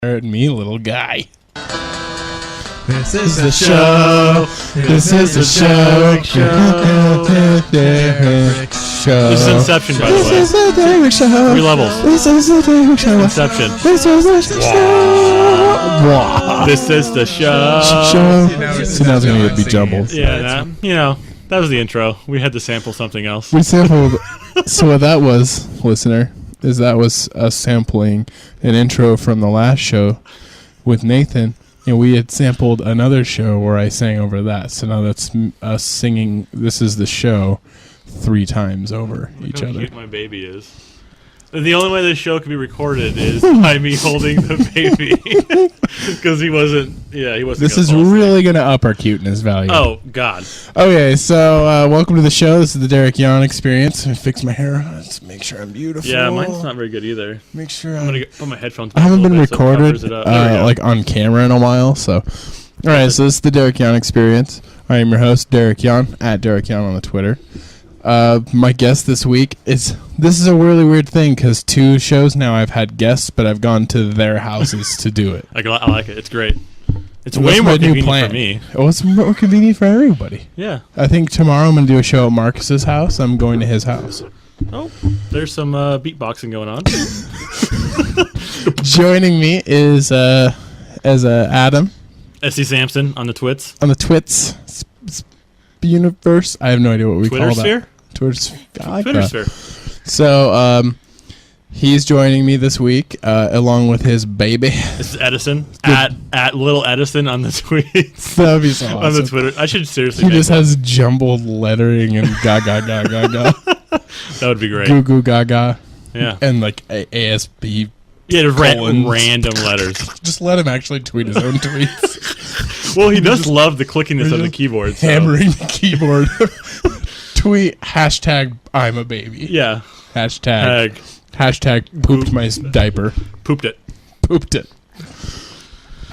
and me, little guy. This is the show. This is the show. Derek Show. This is Inception, by the way. This is the Derek Show. 3 levels. This is the Derek Show. Inception. This is the show. This is the show. So now it's going to be jumbled. Yeah, that was the intro. We had to sample something else. We sampled. So what that was, listener, is that was us sampling an intro from the last show with Nathan. And we had sampled another show where I sang over that. So now that's us singing This Is the Show 3 times over each other. Look how cute my baby is. And the only way this show can be recorded is by me holding the baby. Because he wasn't This is really going to up our cuteness value. Oh, God. Okay, so welcome to the show. This is the Derek Yon Experience. I fix my hair. Let's make sure I'm beautiful. Yeah, mine's not very good either. Make sure I'm going to put my headphones I haven't been bit recorded so like on camera in a while. So, all right, so this is the Derek Yon Experience. I am your host, Derek Yon, at Derek Yon on the Twitter. My guest this week this is a really weird thing because 2 shows now I've had guests, but I've gone to their houses to do it. I like it. It's great. It's way more convenient for me. Oh, it's more convenient for everybody. Yeah. I think tomorrow I'm going to do a show at Marcus's house. I'm going to his house. Oh, there's some beatboxing going on. Joining me is Adam. S.C. Sampson on the twits. On the twits universe. I have no idea what we Twitter call sphere? that. Twitter sphere? I like Twitter that. sphere. So, he's joining me this week, along with his baby. This is Eddison at little Eddison on the tweets. That'd be so awesome. On the Twitter. I should seriously. He just has jumbled lettering and ga ga ga ga ga. That would be great. Goo goo ga ga. Yeah. And like ASB. Yeah, random letters. Just let him actually tweet his own tweets. Well, he does love the clickiness of the keyboard. So. Hammering the keyboard. Tweet hashtag I'm a baby. Yeah. Hashtag pooped my diaper. Pooped it.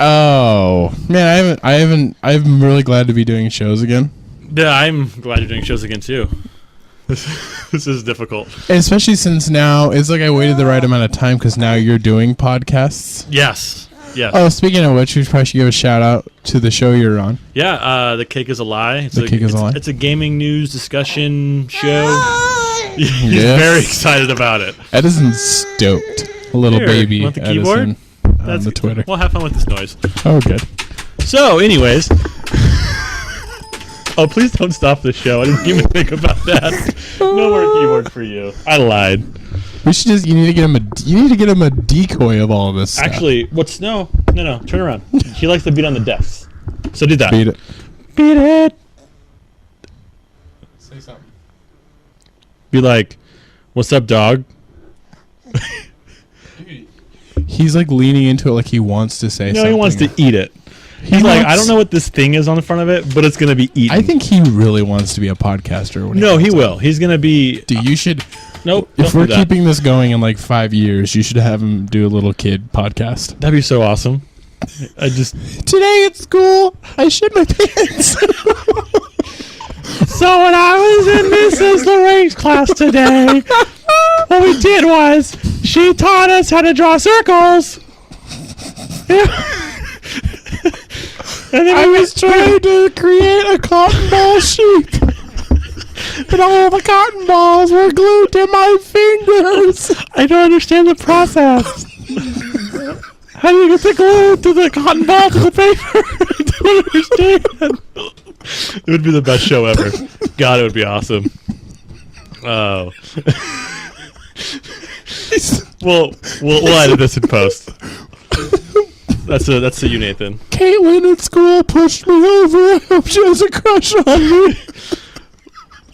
Oh man, I'm really glad to be doing shows again. Yeah, I'm glad you're doing shows again too. This is difficult. And especially since now it's like I waited the right amount of time because now you're doing podcasts. Yes. Oh, speaking of which, we probably should give a shout out to the show you're on. Yeah, The Cake is a Lie. It's a gaming news discussion show. He's very excited about it. Edison's stoked. A little baby. Want the keyboard? On the Twitter. We'll have fun with this noise. Oh, good. So, anyways. Oh, please don't stop the show. I didn't even think about that. No more keyboard for you. I lied. We should you need to get him a decoy of all this stuff. Actually, no, turn around. He likes to beat on the desks. So do that. Beat it. Say something. Be like, "What's up, dog?" He's like leaning into it like he wants to say something. No, he wants to eat it. He's like, I don't know what this thing is on the front of it, but it's going to be eaten. I think he really wants to be a podcaster. No, he will. He's going to be... You should... Nope. If we're keeping this going in like 5 years, you should have him do a little kid podcast. That'd be so awesome. Today at school, I shit my pants. So when I was in Mrs. Lorraine's class today, what we did was she taught us how to draw circles. And then I was trying to create a cotton ball sheep. And all the cotton balls were glued to my fingers. I don't understand the process. How do you get the glue to the cotton ball to the paper? I don't understand. It would be the best show ever. God, it would be awesome. Oh. We'll edit this in post. That's to you, Nathan. Caitlin at school pushed me over. I hope she has a crush on me.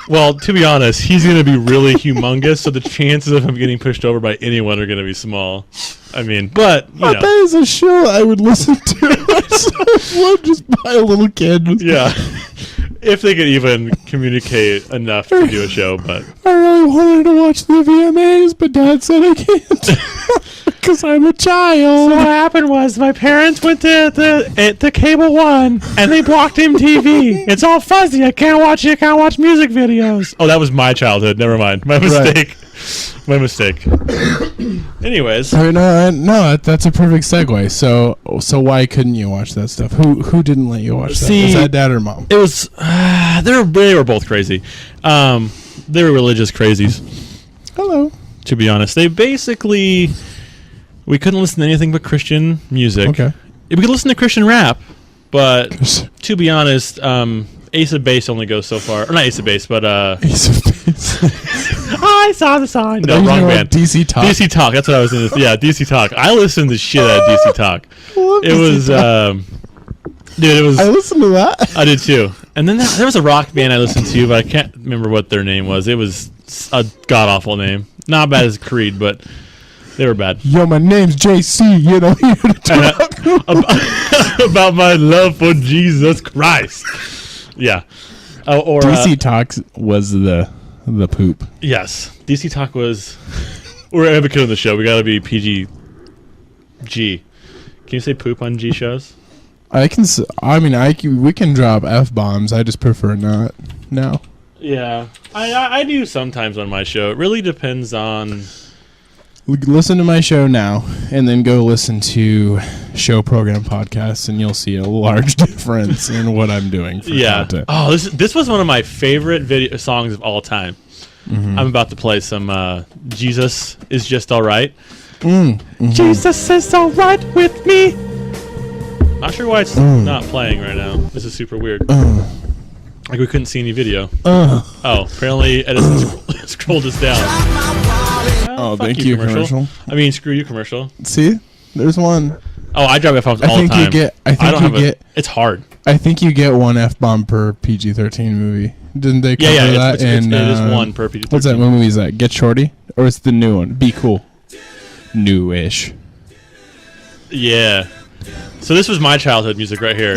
Well, to be honest, he's going to be really humongous, so the chances of him getting pushed over by anyone are going to be small. I mean, but, you know. That is a show I would listen to myself just by a little kid. Yeah. If they could even communicate enough to do a show, but... I really wanted to watch the VMAs, but Dad said I can't. Because I'm a child. So what happened was my parents went to the Cable One, and they blocked MTV. It's all fuzzy. I can't watch music videos. Oh, that was my childhood. Never mind. My mistake. Right. My mistake. Anyways. I mean, no, that's a perfect segue. So why couldn't you watch that stuff? Who didn't let you watch that? Was that dad or mom? It was, they were both crazy. They were religious crazies. Hello. To be honest. They basically, we couldn't listen to anything but Christian music. Okay. We could listen to Christian rap, but to be honest, Ace of Base only goes so far. Or not Ace of Base, but Ace of Base. I saw the sign. No, wrong band. DC Talk. DC Talk. That's what I was in. Yeah, DC Talk. I listened to shit out of DC Talk. It was, dude. It was. I listened to that. I did too. And then there was a rock band I listened to, but I can't remember what their name was. It was a god awful name. Not bad as Creed, but they were bad. Yo, my name's JC. You know, here to talk about my love for Jesus Christ. Yeah. Or DC Talks was the poop. Yes, DC Talk was. We're advocating on the show. We got to be PG. G. Can you say poop on G shows? I can. I mean, we can drop F-bombs. I just prefer not now. Yeah, I do sometimes on my show. It really depends on. Listen to my show now, and then go listen to show program podcasts, and you'll see a large difference in what I'm doing for content. Oh, this was one of my favorite video songs of all time. Mm-hmm. I'm about to play some Jesus Is Just Alright. Mm-hmm. Jesus is alright with me. Not sure why it's not playing right now. This is super weird. Like we couldn't see any video. Oh, apparently Eddison scrolled us down. Thank you, commercial. I mean, screw you, commercial. See, there's one. Oh, I drop F-bombs all the time. It's hard. I think you get one F-bomb per PG-13 movie. Didn't they cover that? It is one per PG-13. What's that movie? Is that Get Shorty? Or it's the new one? Be Cool. New-ish. Yeah. So this was my childhood music right here.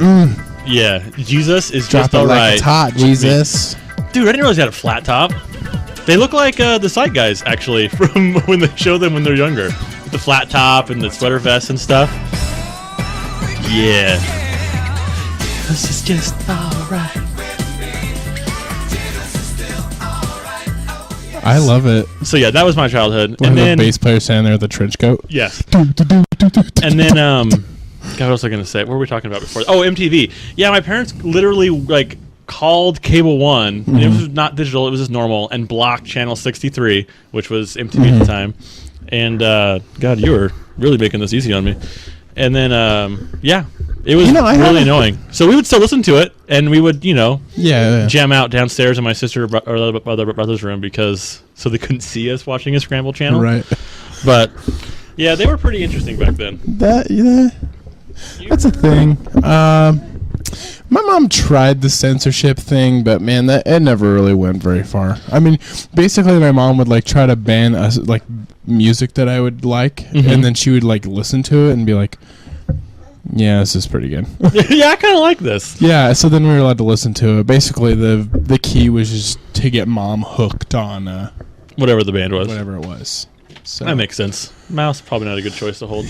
Yeah. Jesus is Drop just alright. Like it's hot, Jesus. Dude, I didn't realize he had a flat top. They look like the side guys, actually, from when they show them when they're younger. With the flat top and the sweater vest and stuff. Yeah. This is just alright. I love it. So yeah, that was my childhood. And then the bass player standing there with the trench coat. Yes. And then God, what was I gonna say? What were we talking about before? Oh, MTV. Yeah, my parents literally like called Cable One. And it was not digital; it was just normal, and blocked channel 63, which was MTV at the time. And God, you were really making this easy on me. And then yeah, it was really annoying. So we would still listen to it, and we would jam out downstairs in my sister or other brother's room so they couldn't see us watching a scrambled channel. Right. But yeah, they were pretty interesting back then. That's a thing. My mom tried the censorship thing, but man, it never really went very far. I mean, basically, my mom would like try to ban us like music that I would like, and then she would like listen to it and be like, "Yeah, this is pretty good." Yeah, I kind of like this. Yeah, so then we were allowed to listen to it. Basically, the key was just to get mom hooked on whatever the band was, whatever it was. So that makes sense. Mouse probably not a good choice to hold.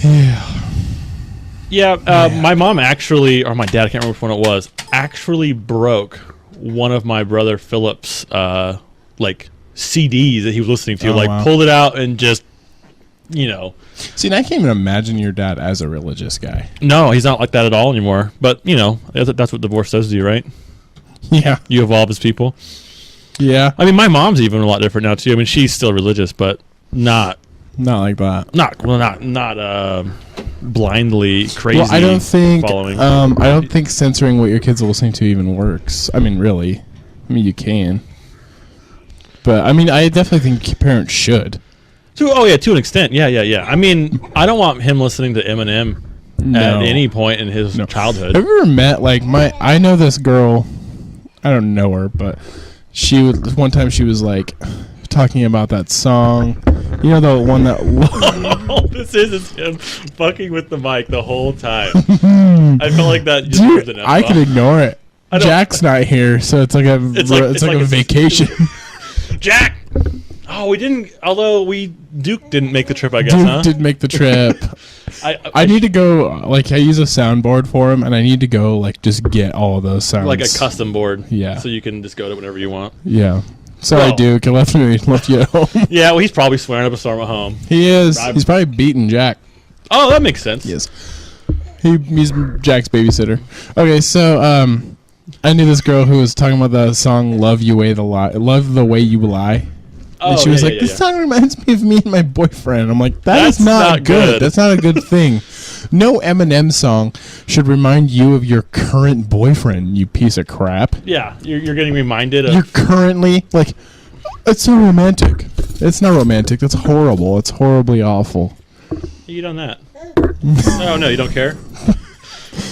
Yeah. My mom actually, or my dad, I can't remember which one it was, actually broke one of my brother Philip's like CDs that he was listening to. Pulled it out and just, See, and I can't even imagine your dad as a religious guy. No, he's not like that at all anymore. But, that's what divorce does to you, right? Yeah. You evolve as people. Yeah. I mean, my mom's even a lot different now, too. I mean, she's still religious, but not like that. Not blindly crazy. Well, I don't think following. I don't think censoring what your kids are listening to even works. I mean, really. I mean, you can. But I mean, I definitely think parents should. To an extent. Yeah. I mean, I don't want him listening to Eminem at any point in his childhood. Have you ever met I know this girl, I don't know her, but one time she was like talking about that song. You know, the one that all this is him fucking with the mic the whole time. I felt like that just Dude, I could ignore it. Jack's not here, so it's like a vacation. Jack! Oh, we didn't. Although Duke didn't make the trip, I guess. Duke did make the trip. I need to go. Like, I use a soundboard for him, and I need to go. Like, just get all of those sounds. Like a custom board. Yeah. So you can just go to whatever you want. Yeah. Sorry, Well. Duke. I left you at home. Yeah, well, he's probably swearing up a storm at home. He is. He's probably beating Jack. Oh, that makes sense. Yes. He's Jack's babysitter. Okay, so I knew this girl who was talking about the song "Love You Way the Lie," "Love the Way You Lie," Oh, and she was like, "This song reminds me of me and my boyfriend." I'm like, "That's not good. That's not a good thing." No Eminem song should remind you of your current boyfriend, you piece of crap. Yeah, you're getting reminded of... You're currently, like, it's so romantic. It's not romantic. That's horrible. It's horribly awful. You done that? Oh, no, you don't care?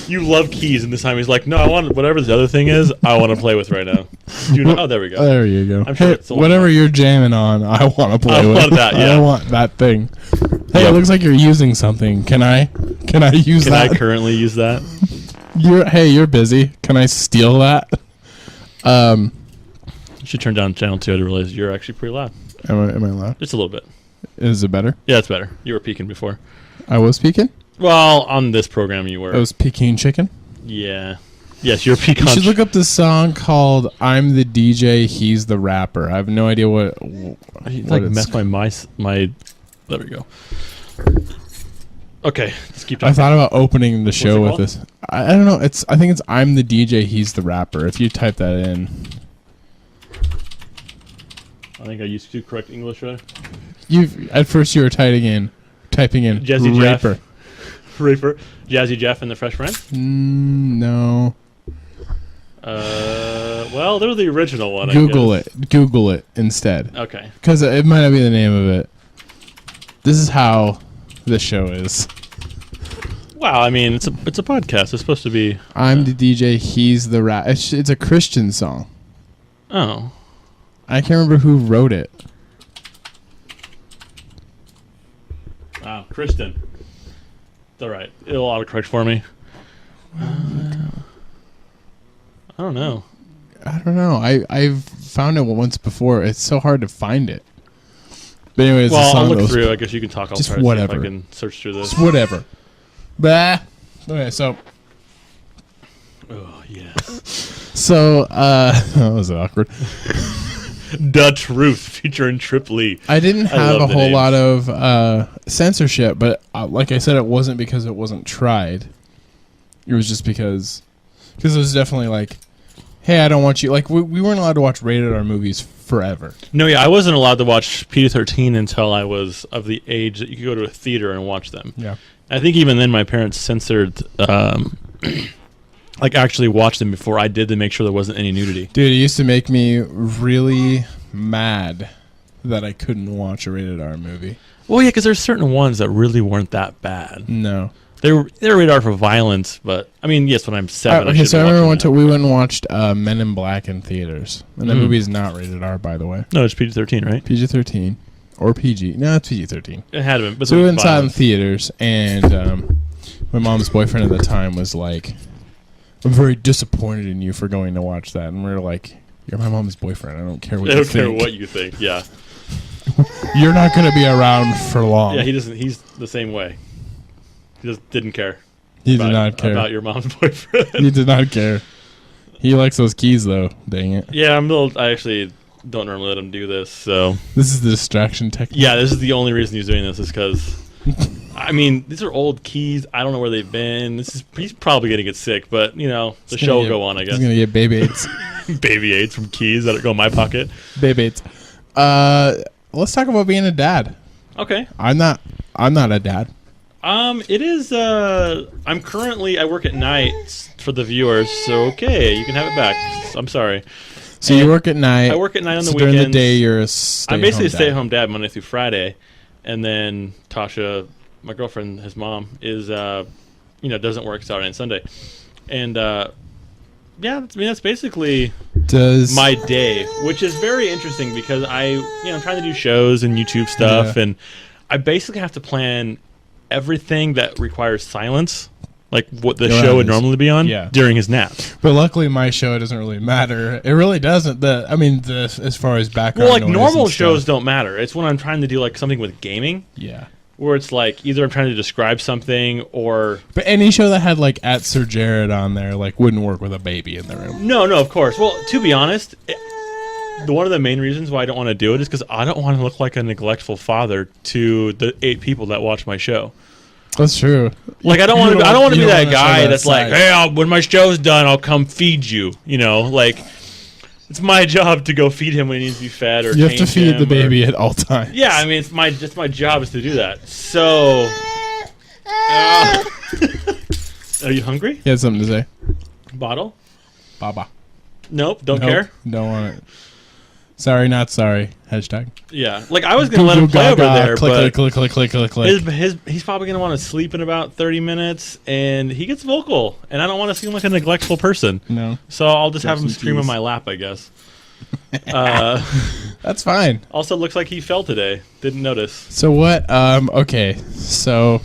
You love keys, and this time he's like, no, I want whatever the other thing is, I want to play with right now. You know, oh, there we go. There you go. I'm sure Hey, it's the one whatever that- you're jamming on, I want to play I with. want that, yeah. I want that thing. Hey, Yep. it looks like you're using something. Can I use Can that? I currently use that? You're busy. Can I steal that? You should turn down channel 2 to realize you're actually pretty loud. Am I loud? Just a little bit. Is it better? Yeah, it's better. You were peeking before. I was peeking? Well, on this program you were. I was Peking chicken? Yeah. Yes, you're peeking. You should look up this song called "I'm the DJ, He's the Rapper." I have no idea what like mess my. There we go. Okay, let's keep talking. I thought about opening the show it with called? this. I don't know. I think it's "I'm the DJ, He's the Rapper." If you type that in, I think I used to correct English, right? at first you were typing in Jazzy Jeff. Raper. Raper, Jazzy Jeff and the Fresh Prince. No. Well, they're the original one. Google I guess. it. Google it instead, Okay. because it might not be the name of it. This is how this show is. Wow, I mean, it's a podcast. It's supposed to be. I'm the DJ, He's the Rap. It's a Christian song. Oh. I can't remember who wrote it. Wow, Kristen. It's all right. It'll autocorrect for me. I don't know. I don't know. I've found it once before. It's so hard to find it. But anyways, the Well, song I'll look goes, through. I guess you can talk. I'll Just try to see whatever. if I can search through this. It's whatever. Bah. Okay, so Oh, yeah. that was awkward. The Truth featuring Trip Lee. I didn't I have a love the whole names. lot of censorship, but like I said, it wasn't because it wasn't tried. It was just because it was definitely like, hey, I don't want you. Like we weren't allowed to watch rated R movies forever. No, yeah, I wasn't allowed to watch PG-13 until I was of the age that you could go to a theater and watch them. Yeah. I think even then my parents censored, like actually watched them before I did to make sure there wasn't any nudity. Dude, it used to make me really mad that I couldn't watch a rated R movie. Well, yeah, because there's certain ones that really weren't that bad. No. They were rated R for violence, but I mean, yes, when I'm 7, Okay, I so I should remember we went and watched Men in Black in theaters. And that Mm. movie is not rated R, by the way. No, it's PG-13, right? PG-13. Or PG. No, it's PG-13. It had been. But So we there went was and saw it in violence. theaters, and my mom's boyfriend at the time was like, I'm very disappointed in you for going to watch that. And we were like, you're my mom's boyfriend. I don't care what I you don't care think. what you think. Yeah, You're not going to be around for long. yeah. He doesn't. He's the same way. He just didn't care. He about, did not care. about your mom's boyfriend. He did not care. He likes those keys, though. Dang it. Yeah, I actually don't normally let him do this. So This is the distraction technique. yeah, this is the only reason he's doing this is because. I mean, these are old keys. I don't know where they've been. He's probably gonna get sick, but you know the show will go on. I guess. He's going to get baby aids. Baby aids from keys that go in my pocket. Baby aids. Let's talk about being a dad. Okay. I'm not a dad. It is. I work at night for the viewers, so okay, you can have it back. I'm sorry. So And you work at night. I work at night on the so during weekends. the day, you're a I'm basically a dad. stay-at-home dad Monday through Friday, and then Tasha, my girlfriend, his mom, is doesn't work Saturday and Sunday, and that's basically Does my day, which is very interesting because I'm trying to do shows and YouTube stuff, Yeah. and I basically have to plan everything that requires silence, like what the Around show would his- normally be on yeah. during his nap. But luckily, my show it doesn't really matter. It really doesn't. As far as background. Well, like noise normal and shows stuff. don't matter. It's when I'm trying to do like something with gaming, Yeah. where it's like either I'm trying to describe something or But any show that had like at Sir Jared on there like wouldn't work with a baby in the room. no, of course. Well, to be honest, one of the main reasons why I don't want to do it is because I don't want to look like a neglectful father to the 8 people that watch my show. That's true. Like I don't want to be that wanna guy show that that's like, side. hey, when my show's done, I'll come feed you. You know, like it's my job to go feed him when he needs to be fed, or You have to change feed him, the baby at all times. Yeah, I mean, it's my job is to do that. So, are you hungry? He had something to say. Bottle? Baba. Nope. Don't care. Don't want it. Sorry, not sorry. Hashtag. Yeah, like I was gonna let him play over there, but he's probably gonna want to sleep in about 30 minutes, and he gets vocal, and I don't want to seem like a neglectful person. No. So I'll just have him some scream on keys. my lap, I guess. That's fine. Also, looks like he fell today. Didn't notice. So what? Okay. So,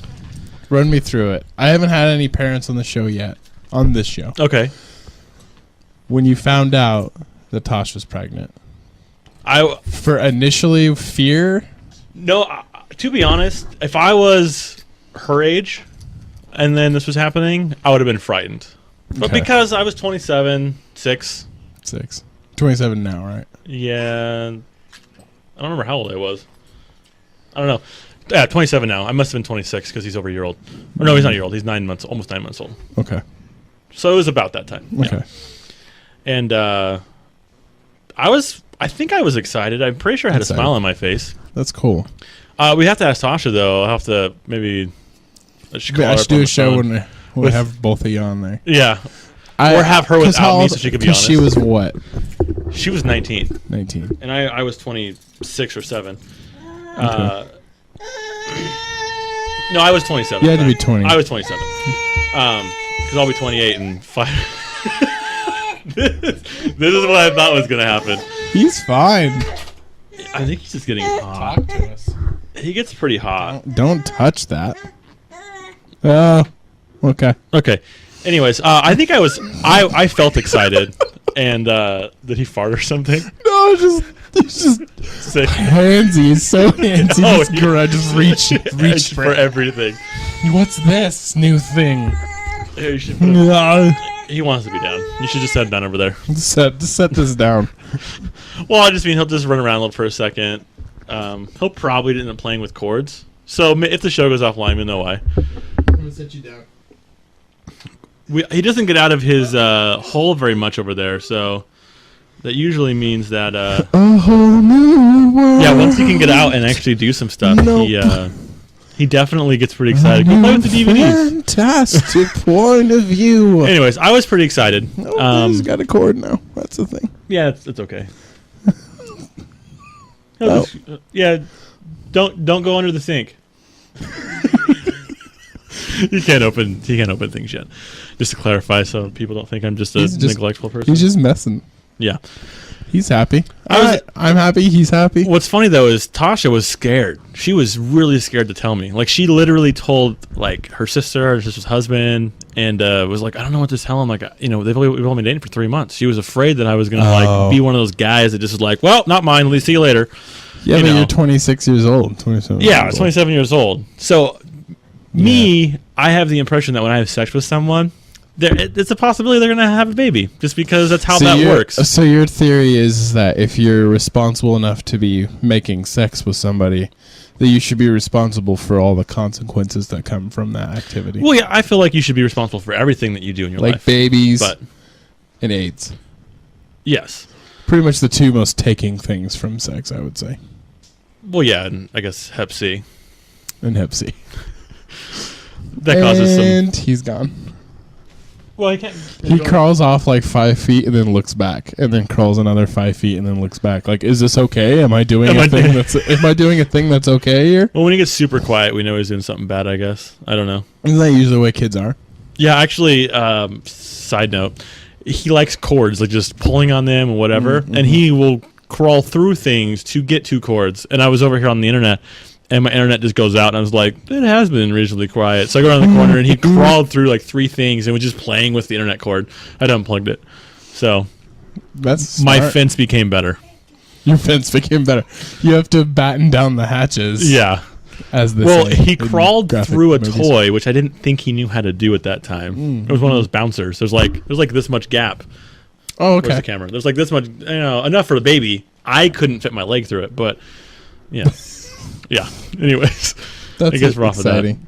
run me through it. I haven't had any parents on the show yet. On this show, Okay. when you found out that Tosh was pregnant, for initially fear. To be honest, if I was her age, and then this was happening, I would have been frightened. But Okay. because I was 27, 6. 27 now, right? Yeah. I don't remember how old I was. I don't know. Yeah, 27 now. I must have been 26 because he's over a year old. Or no, he's not a year old. He's 9 months, almost 9 months old. Okay. So it was about that time. Okay. Yeah. And I think I was excited. I'm pretty sure I had Excited. a smile on my face. That's cool. We have to ask Tasha, though. I'll have to maybe... I should call I her should up on do the a show phone. when we With- have both of you on there. Yeah. Or have her 'cause without how me old- so she could be 'cause honest. She was what? She was 19. 19. And I was 26 or 7. No, I was 27. You had to be 20. I was 27. Because I'll be 28 in 5... this is what I thought was going to happen. He's fine. I think he's just getting hot. to us. He gets pretty hot. Don't touch that. Oh, okay. Okay. Anyways, I think I felt excited. And did he fart or something? No, he's just Say, handsy. He's so handsy. Oh, Just reach for everything. What's this new thing? Here, you should No. he wants to be down. You should just head down over there. Set this down. Well, I just mean he'll just run around a little for a second. He'll probably end up playing with chords. So if the show goes offline, we'll know why. I'm gonna set you down. He doesn't get out of his hole very much over there, so that usually means that A whole new world. yeah, once he can get out and actually do some stuff, he definitely gets pretty excited. Go play with the DVDs. Fantastic point of view. Anyways, I was pretty excited. He's got a cord now. That's the thing. Yeah, it's okay. Oh. Yeah, don't go under the sink. He can't open things yet. Just to clarify, so people don't think I'm just a neglectful person. He's just messing. Yeah. He's happy. I'm happy. He's happy. What's funny though is Tasha was scared. She was really scared to tell me. Like she literally told like her sister's husband, and was like, I don't know what to tell him. Like we've only been dating for 3 months. She was afraid that I was gonna like be one of those guys that just was like, well, not mine. Let's see you later. Yeah, but you're 26 years old. 27. Yeah, I was 27 years old. So I have the impression that when I have sex with someone, it's a possibility they're gonna have a baby, just because that's how that works. So your theory is that if you're responsible enough to be making sex with somebody, that you should be responsible for all the consequences that come from that activity. Well, yeah, I feel like you should be responsible for everything that you do in your life, like babies, but and AIDS. Yes, pretty much the two most taking things from sex, I would say. Well, yeah, and I guess Hep C and Hep C. That causes some. And he's gone. Well, he can't. He crawls off like 5 feet and then looks back, and then crawls another 5 feet and then looks back. Like, is this okay? Am I doing a thing that's okay here? Well, when he gets super quiet, we know he's doing something bad. I guess. I don't know. Isn't that usually the way kids are? Yeah, actually. Side note, he likes cords, like just pulling on them and whatever, and he will crawl through things to get to cords. And I was over here on the internet, and my internet just goes out, and I was like, it has been reasonably quiet. So I go around the corner, and he crawled through like 3 things and was just playing with the internet cord. I'd unplugged it. So that's my smart. fence became better. Your fence became better. You have to batten down the hatches. Yeah. As this. Well, he crawled through a movies. toy, which I didn't think he knew how to do at that time. It was one of those bouncers. There's like this much gap. Oh, Where's okay. the camera? There's like this much, enough for the baby. I couldn't fit my leg through it, but yeah. Yeah. Anyways, That's I guess we're off of that. exciting.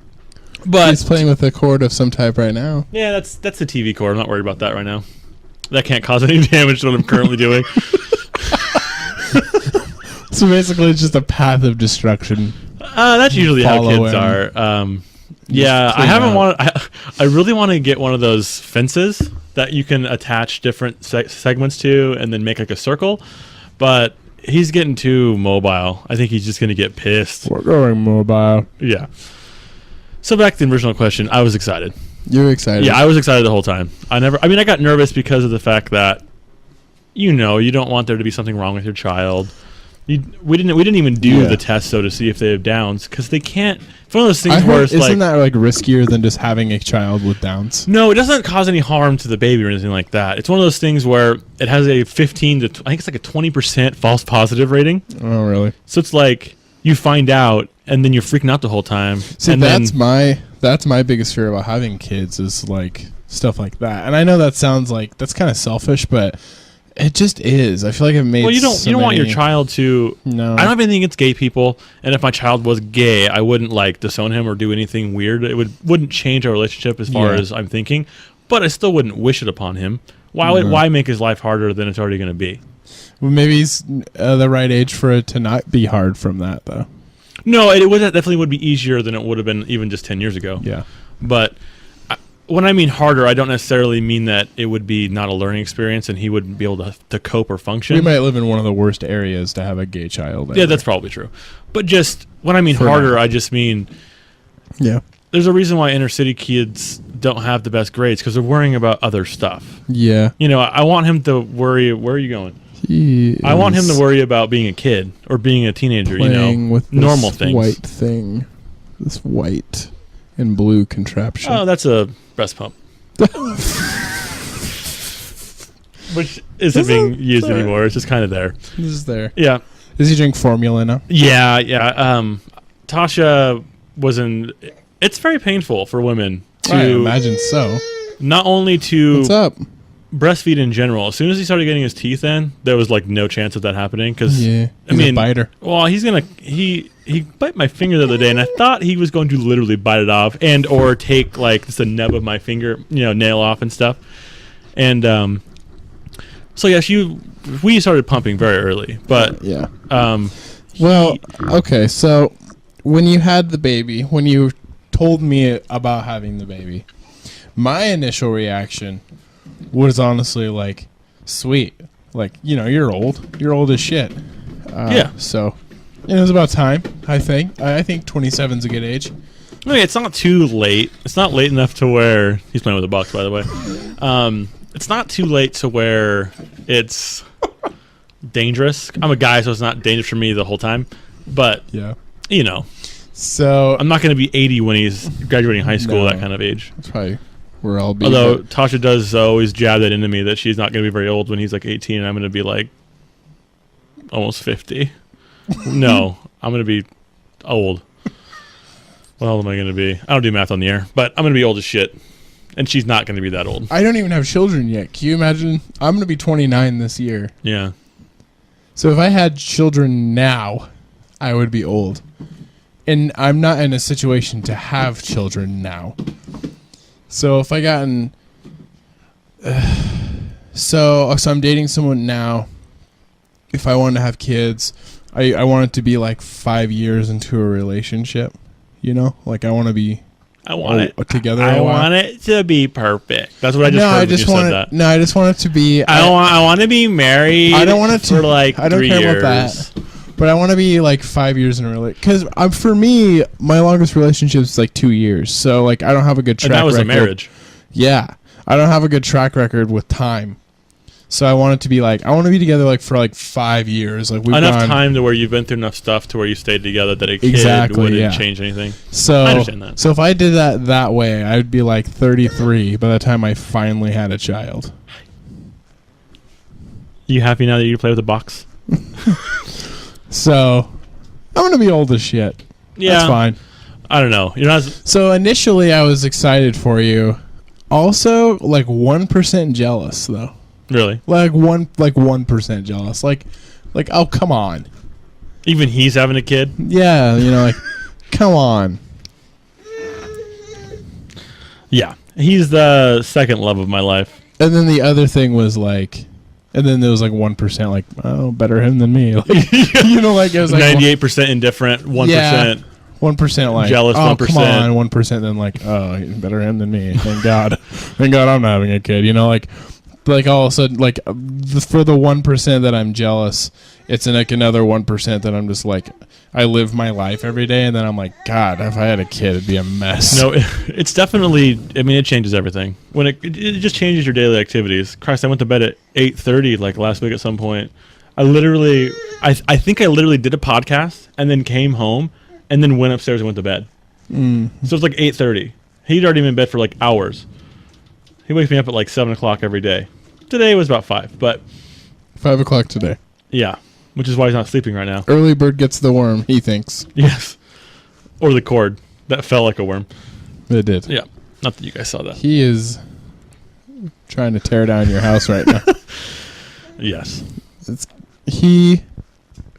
But He's playing with a cord of some type right now. yeah, that's the TV cord. I'm not worried about that right now. That can't cause any damage to what I'm currently doing. So basically, it's just a path of destruction. That's usually how Follow kids him. are. Yeah, I clean haven't out. wanted. I really want to get one of those fences that you can attach different segments to, and then make like a circle. But he's getting too mobile. I think he's just going to get pissed. We're going mobile. Yeah. So back to the original question. I was excited. You're excited. Yeah, I was excited the whole time. I got nervous because of the fact that, you don't want there to be something wrong with your child. We didn't even do the test to see if they have Downs, because they can't. It's one of those things where it's isn't that like riskier than just having a child with Downs? No, it doesn't cause any harm to the baby or anything like that. It's one of those things where it has a 15 to I think it's like a 20% false positive rating. Oh, really? So it's like you find out and then you're freaking out the whole time. See, and that's my biggest fear about having kids is like stuff like that. And I know that sounds like that's kind of selfish, but it just is. I feel like it made. Well, you don't want your child to. No. I don't have anything against gay people, and if my child was gay, I wouldn't like disown him or do anything weird. It wouldn't change our relationship as far as I'm thinking, but I still wouldn't wish it upon him. Why make his life harder than it's already going to be? Well, maybe he's the right age for it to not be hard from that, though. No, it definitely would be easier than it would have been even just 10 years ago. Yeah. But when I mean harder, I don't necessarily mean that it would be not a learning experience and he wouldn't be able to cope or function. We might live in one of the worst areas to have a gay child. Yeah, that's probably true. But just when I mean harder, I just mean there's a reason why inner city kids don't have the best grades because they're worrying about other stuff. Yeah. I want him to worry. Where are you going? I want him to worry about being a kid or being a teenager. Playing with normal this things. White thing, this white and blue contraption. Oh, that's a breast pump. Which isn't being used anymore. It's just kind of there. This is there. Yeah. Does he drink formula now? Yeah. Tasha was in. It's very painful for women to I imagine so. not only to What's up? breastfeed in general. As soon as he started getting his teeth in, there was like no chance of that happening. Because He's a biter. well, he bit my finger the other day, and I thought he was going to literally bite it off and or take like just a nub of my finger, nail off and stuff. And so yes, we started pumping very early, but Yeah. Well, okay. So when you had the baby, when you told me about having the baby, my initial reaction was honestly like, sweet. Like, you're old. You're old as shit. Yeah. So it was about time, I think. I think 27 is a good age. I mean, it's not too late. It's not late enough to where he's playing with a box, by the way. It's not too late to where it's dangerous. I'm a guy, so it's not dangerous for me the whole time. But Yeah. So I'm not going to be 80 when he's graduating high school, No. that kind of age. that's probably where I'll be. Although but- Tasha does always jab that into me that she's not going to be very old when he's like 18, and I'm going to be like almost 50. No, I'm going to be old. What old am I going to be? I don't do math on the air, but I'm going to be old as shit. And she's not going to be that old. I don't even have children yet. Can you imagine? I'm going to be 29 this year. Yeah. So if I had children now, I would be old. And I'm not in a situation to have children now. So if I gotten... So I'm dating someone now. If I wanted to have kids, I want it to be like 5 years into a relationship. Like I want to be together. I want it to be perfect. That's what I just No, heard I when just you want said it. that. No, I just want it to be. I want to be married. I don't want it to for like I don't 3 care years. about that. But I want to be like 5 years in a relationship. Because for me, my longest relationship is like 2 years. So like I don't have a good track And that was record. a marriage. Yeah, I don't have a good track record with time. So I want it to be like I want to be together like for like 5 years. Like we've Enough gone, time to where you've been through enough stuff to where you stayed together that a kid Exactly, wouldn't yeah. change anything. So I understand that. So if I did that way, I'd be like 33 by the time I finally had a child. You happy now that you can play with a box? So I'm gonna be old as shit. Yeah, That's fine. I don't know. You're not. So initially I was excited for you. Also, like 1% jealous though. Really? Like 1% jealous. Like, oh, come on. Even he's having a kid? Yeah, like, come on. Yeah. He's the second love of my life. And then the other thing was like, and then there was like 1% like, oh, better him than me. Like, like it was like 98% indifferent, 1%. Yeah, 1% like jealous, oh, 1%. Come on, 1% then like, oh, better him than me. Thank God. Thank God I'm not having a kid. Like all of a sudden, like for the 1% that I'm jealous, it's like another 1% that I'm just like, I live my life every day, and then I'm like, God, if I had a kid, it'd be a mess. No, it's definitely. I mean, it changes everything. When it just changes your daily activities. Christ, I went to bed at 8:30 like last week at some point. I think I literally did a podcast and then came home and then went upstairs and went to bed. So it's like 8:30. He'd already been in bed for like hours. He wakes me up at like 7 o'clock every day. Today was about 5, but 5 o'clock today. Yeah, which is why he's not sleeping right now. Early bird gets the worm, he thinks. Yes. Or the cord that fell like a worm. It did. Yeah. Not that you guys saw that. He is trying to tear down your house right now. Yes. He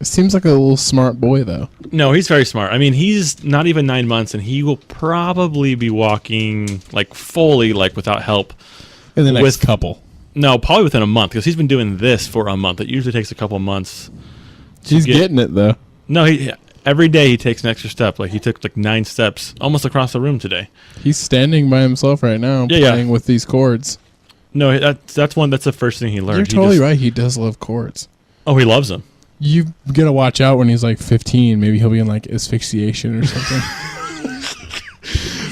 seems like a little smart boy, though. No, he's very smart. I mean, he's not even 9 months, and he will probably be walking like fully, like without help. In the next couple. No, probably within a month, because he's been doing this for a month. It usually takes a couple months. He's getting it, though. No, every day he takes an extra step. Like he took like 9 steps almost across the room today. He's standing by himself right now, playing with these cords. No, that's the first thing he learned. You're totally right. He does love cords. Oh, he loves them. You gotta watch out when he's like 15. Maybe he'll be in like asphyxiation or something.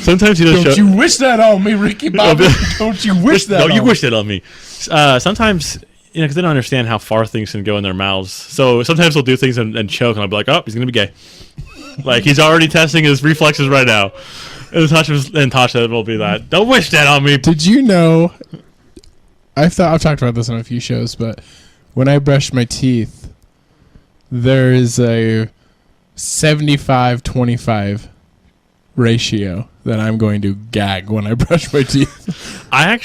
Sometimes he does. Don't you wish that on me, Ricky Bobby? Don't you wish that? No, you wish that on me. Sometimes, because they don't understand how far things can go in their mouths. So sometimes they'll do things and choke, and I'll be like, oh, he's gonna be gay. Like he's already testing his reflexes right now. And Tasha will be that. Don't wish that on me. Did you know? I've talked about this on a few shows, but when I brush my teeth, there is a 75-25 ratio that I'm going to gag when I brush my teeth. I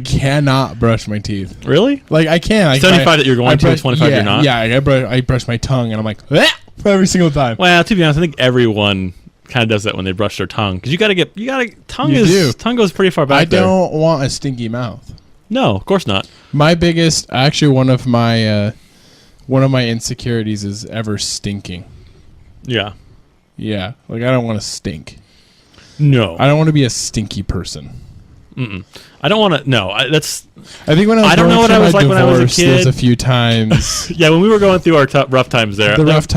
cannot brush my teeth. Really? Like I can. 75 that you're going to, 25 you're not. Yeah, I brush my tongue and I'm like every single time. Well, to be honest, I think everyone kind of does that when they brush their tongue because tongue goes pretty far back. I don't want a stinky mouth. No, of course not. My biggest, actually, one of my insecurities is ever stinking. Yeah. Yeah, like I don't want to stink. No, I don't want to be a stinky person. I don't want to. No, I think when I don't know what I was like when I was a kid. There's a few times. Yeah, when we were going through our rough times there. The rough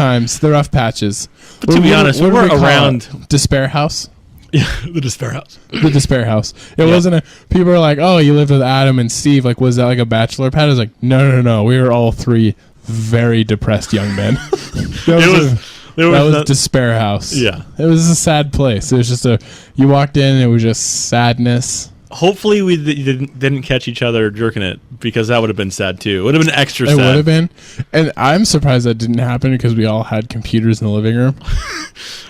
patches. But to be honest, we were around Despair House. Yeah, the Despair House. The Despair House. It wasn't people are like, oh, you lived with Adam and Steve. Like, was that like a bachelor pad? I was like, no. We were all 3 very depressed young men. That was Despair House. Yeah. It was a sad place. It was just you walked in and it was just sadness. Hopefully we didn't catch each other jerking it because that would have been sad too. It would have been extra sad. It would have been. And I'm surprised that didn't happen because we all had computers in the living room.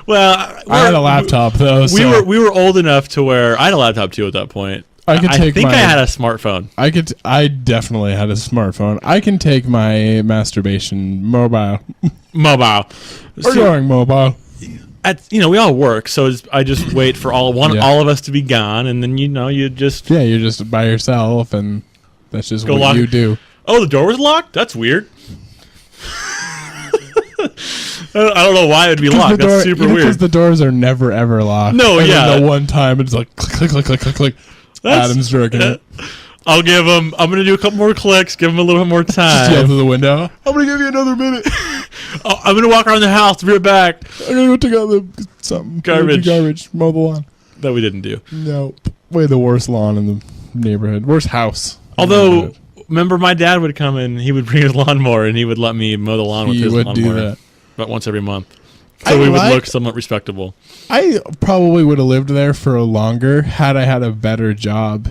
Well, I had a laptop though. We were old enough to where I had a laptop too at that point. I had a smartphone. I definitely had a smartphone. I can take my masturbation mobile. We're going mobile. We all work, so I just wait for all of us to be gone, and then you're just by yourself, and that's just what you do. Oh, the door was locked? That's weird. I don't know why it would be locked. That's super weird. Because the doors are never ever locked. No, and yeah. Then the one time it's like click, click, click, click, click. Adam's jerking it. I'll give him. I'm gonna do a couple more clicks. Give him a little bit more time. Just yell through the window. I'm gonna give you another minute. I'm gonna walk around the house. Be right back. I'm gonna go take out something. Garbage. Mow the lawn. That we didn't do. Nope. We had the worst lawn in the neighborhood. Worst house. Although, remember, my dad would come in. He would bring his lawnmower, and he would let me mow the lawn with his lawnmower. He would do that about once every month. So we would look somewhat respectable. I probably would have lived there for longer had I had a better job.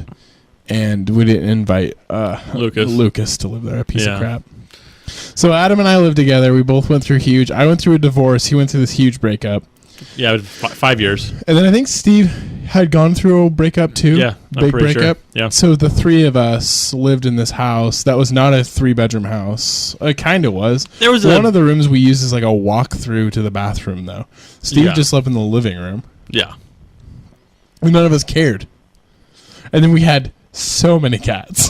And we didn't invite Lucas to live there, a piece of crap. So Adam and I lived together. We both went through I went through a divorce. He went through this huge breakup. Yeah, it was 5 years. And then I think Steve had gone through a breakup too. Yeah, I'm big pretty sure. breakup. Yeah. So the three of us lived in this house that was not a 3-bedroom house. It kind of was. There was one of the rooms we used as like a walk through to the bathroom though. Steve just slept in the living room. Yeah. And none of us cared. And then we had so many cats.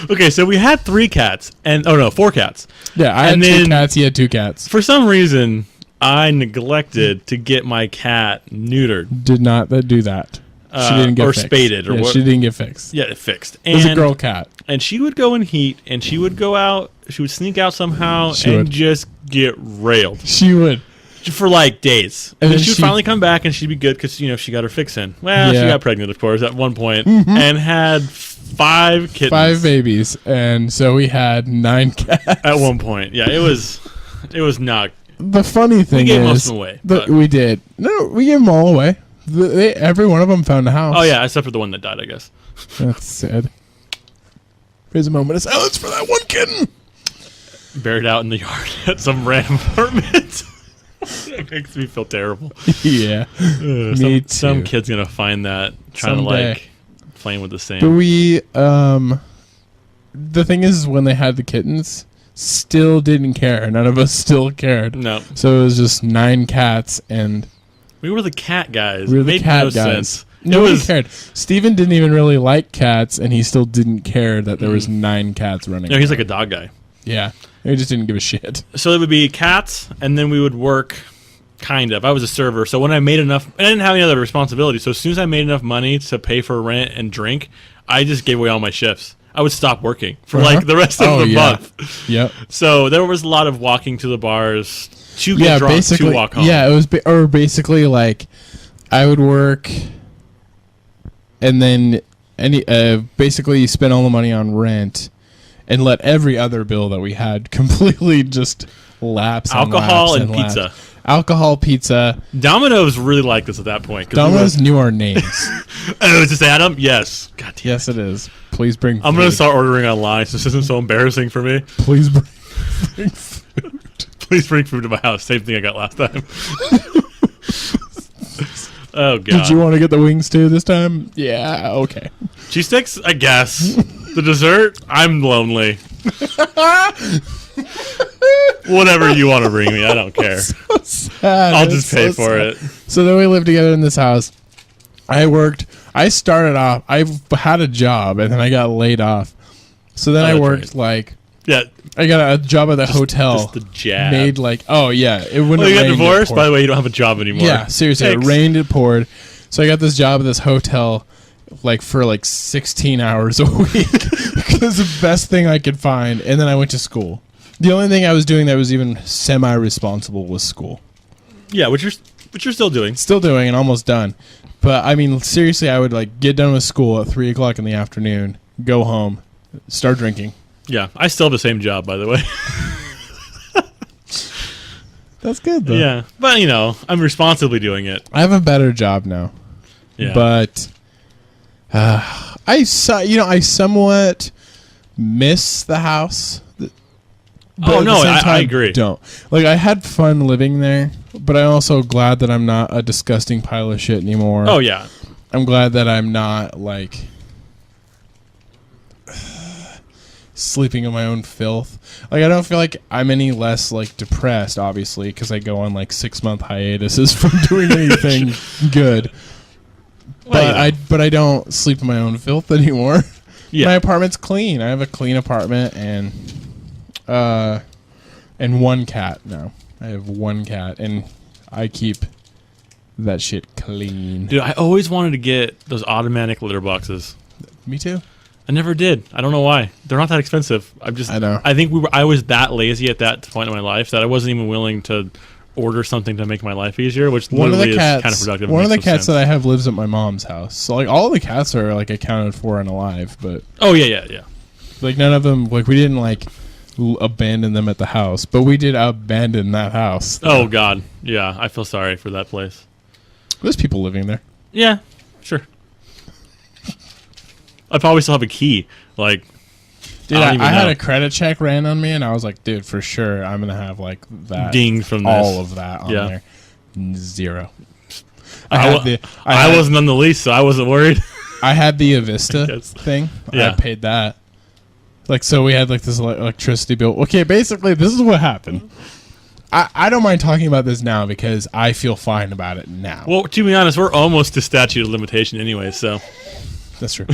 Okay, so we had 3 cats and 4 cats. Yeah, I had 2 cats. He had 2 cats. For some reason, I neglected to get my cat neutered. Did not do that. She didn't get fixed. Spaded. Or what? She didn't get fixed. Yeah, fixed. It was a girl cat. And she would go in heat, and she would go out. She would sneak out somehow just get railed. She would. For like days. And then she would finally come back, and she'd be good because, she got her fix in. Well, Yeah. she got pregnant, of course, at one point, and had 5 kittens. 5 babies. And so we had 9 cats. At one point. Yeah, it was not. The funny thing We gave is, most of them away. But. we did. No, we gave them all away. Every one of them found a house. Oh, yeah, except for the one that died, I guess. That's sad. Here's a moment of silence for that one kitten. Buried out in the yard at some random apartment. It makes me feel terrible. Yeah. Me too. Some kid's going to find that trying Someday. to, playing with the same. But we, the thing is, when they had the kittens, still didn't care. None of us still cared. No. So it was just 9 cats, and We were the cat guys. we were It the made cat no guys. sense. Nobody cared. Steven didn't even really like cats, and he still didn't care that there was 9 cats running. No, he's like a dog guy. Yeah. He just didn't give a shit. So it would be cats, and then we would work, kind of. I was a server, so when I made enough, and I didn't have any other responsibility, so as soon as I made enough money to pay for rent and drink, I just gave away all my shifts. I would stop working for the rest of the month. Yep. So there was a lot of walking to the bars to get drunk, basically, to walk home. Yeah, it was basically like I would work, and then basically spend all the money on rent, and let every other bill that we had completely just lapse. Alcohol and and lapse. pizza. Alcohol, pizza. Domino's really liked us at that point. Domino's knew our names. Oh, is this Adam? Yes. God damn. Yes, it is. Please bring food. I'm going to start ordering online so this isn't so embarrassing for me. Please bring food. Please bring food to my house. Same thing I got last time. Oh, God. Did you want to get the wings too this time? Yeah, okay. Cheese sticks? I guess. The dessert? I'm lonely. Whatever you want to bring me, I don't care. Sad. I'll just pay for it. So then we lived together in this house. I started off, I had a job, and then I got laid off. So then I worked Yeah. I got a job at the hotel. Just the jab. Made it wouldn't Oh, you got rain, it divorced? poured. By the way, you don't have a job anymore. Yeah, seriously, Thanks. it rained, it poured. So I got this job at this hotel for 16 hours a week. It was the best thing I could find. And then I went to school. The only thing I was doing that was even semi-responsible was school. Yeah, which you're still doing. Still doing and almost done. But I mean, seriously, I would get done with school at 3 o'clock in the afternoon, go home, start drinking. Yeah, I still have the same job, by the way. That's good, though. Yeah, but I'm responsibly doing it. I have a better job now. Yeah, But I somewhat miss the house. But no, at the same I time, agree. Don't I had fun living there, but I'm also glad that I'm not a disgusting pile of shit anymore. Oh yeah, I'm glad that I'm not sleeping in my own filth. I don't feel like I'm any less depressed, obviously, because I go on 6-month hiatuses from doing anything good. Well, But I don't sleep in my own filth anymore. Yeah. My apartment's clean. I have a clean apartment and 1 cat now. I have 1 cat and I keep that shit clean. Dude, I always wanted to get those automatic litter boxes. Me too. I never did. I don't know why. They're not that expensive. I know. I think I was that lazy at that point in my life that I wasn't even willing to order something to make my life easier, which literally is counterproductive. One of the cats that I have lives at my mom's house. So all the cats are accounted for and alive, but oh yeah. none of them we didn't abandon them at the house, but we did abandon that house. Oh god, yeah. I feel sorry for that place. There's people living there. Yeah, sure. I probably still have a key. Dude, I had a credit check ran on me, and I was like, dude, for sure, I'm gonna have that dinged from all this. of that on Yeah. there. 0. I wasn't on the lease, so I wasn't worried. I had the Avista thing. Yeah. I paid that. Like, so we had like this electricity bill. Okay, basically, this is what happened. I don't mind talking about this now because I feel fine about it now. Well, to be honest, we're almost to statute of limitation anyway, so. That's true.